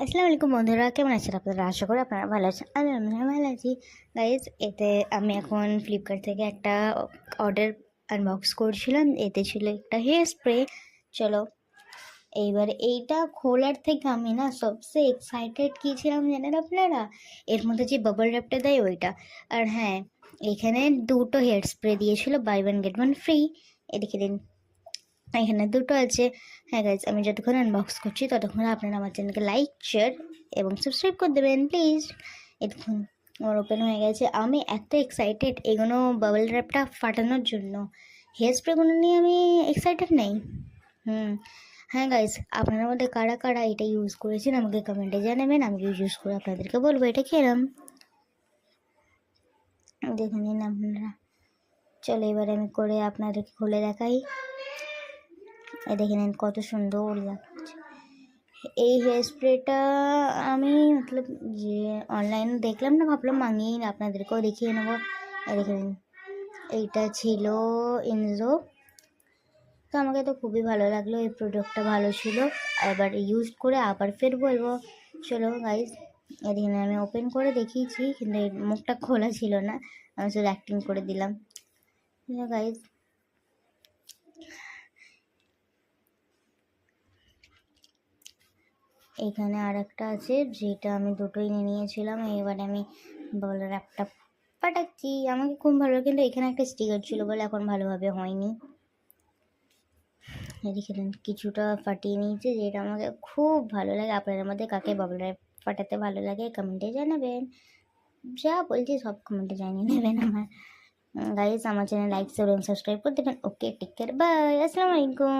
আসসালামু আলাইকুম বন্ধুরা, কেমন আছেন আপনারা? আশা করি আপনারা ভালো আছেন। আমি ভালো আছি গাইজ। এতে আমি এখন ফ্লিপকার্ট থেকে একটা অর্ডার আনবক্স করছিলাম। এতে ছিল একটা হেয়ার স্প্রে। চলো এইবার এইটা খোলার থেকে আমি না সবচেয়ে এক্সাইটেড কী ছিলাম জানেন আপনারা? এর মধ্যে যে বাবল র্যাপটা দেয় ওইটা। আর হ্যাঁ, এখানে দুটো হেয়ার স্প্রে দিয়েছিল, buy one get one free. এদিকে দিন, এখানে দুটো আছে। হ্যাঁ গাইজ, আমি যতক্ষণ আনবক্স করছি ততক্ষণ আপনারা আমার চ্যানেলকে লাইক, শেয়ার এবং সাবস্ক্রাইব করে দেবেন প্লিজ। এতক্ষণ আমার ওপেন হয়ে গেছে। আমি এত এক্সাইটেড এগুলো বাবল র্যাপটা ফাটানোর জন্য। হেয়ার স্প্রেগুলো নিয়ে আমি এক্সাইটেড নেই। হ্যাঁ গাইজ, আপনাদের মধ্যে কারা কারা এটা ইউজ করেছেন আমাকে কমেন্টে জানাবেন। আমি ইউজ করে আপনাদেরকে বলবো এটা কিরম। দেখে নিন আপনারা। চলো এবার আমি করে আপনাদেরকে খুলে দেখাই। দেখে নিন কত সুন্দর লাগছে এই হেয়ার স্প্রেটা। আমি মতলব যে অনলাইনে দেখলাম না, ভাবলাম মাঙিয়ে আপনাদেরকেও দেখিয়ে নেবো। দেখে নিন, এইটা ছিল ইনজো। তো আমাকে তো খুবই ভালো লাগলো, এই প্রোডাক্টটা ভালো ছিল। এবার ইউজ করে আবার ফের বলবো। চলো গাইজ, এদিকে আমি ওপেন করে দেখিয়েছি, কিন্তু এর মুখটা খোলা ছিল না, আমি শুধু অ্যাক্টিং করে দিলাম। গাইজ, এখানে আর একটা আছে, যেটা আমি দুটোই নিয়েছিলাম। এবারে আমি বাবল র্যাপটা ফাটাচ্ছি। আমাকে খুব ভালো, কিন্তু এখানে একটা স্টিকার ছিল বলে এখন ভালোভাবে হয়নি। এদিকে কিছুটা ফাটিয়ে নিয়েছে, যেটা আমাকে খুব ভালো লাগে। আপনাদের মধ্যে কাকে বাবল র্যাপ ফাটাতে ভালো লাগে কমেন্টে জানাবেন। যা বলছি সব কমেন্টে জানিয়ে নেবেন আমার। গাইজ, আমার চ্যানেল লাইক, শেয়ার এবং সাবস্ক্রাইব করে দেবেন। ওকে, টেক কেয়ার, বাই, আসসালামু আলাইকুম।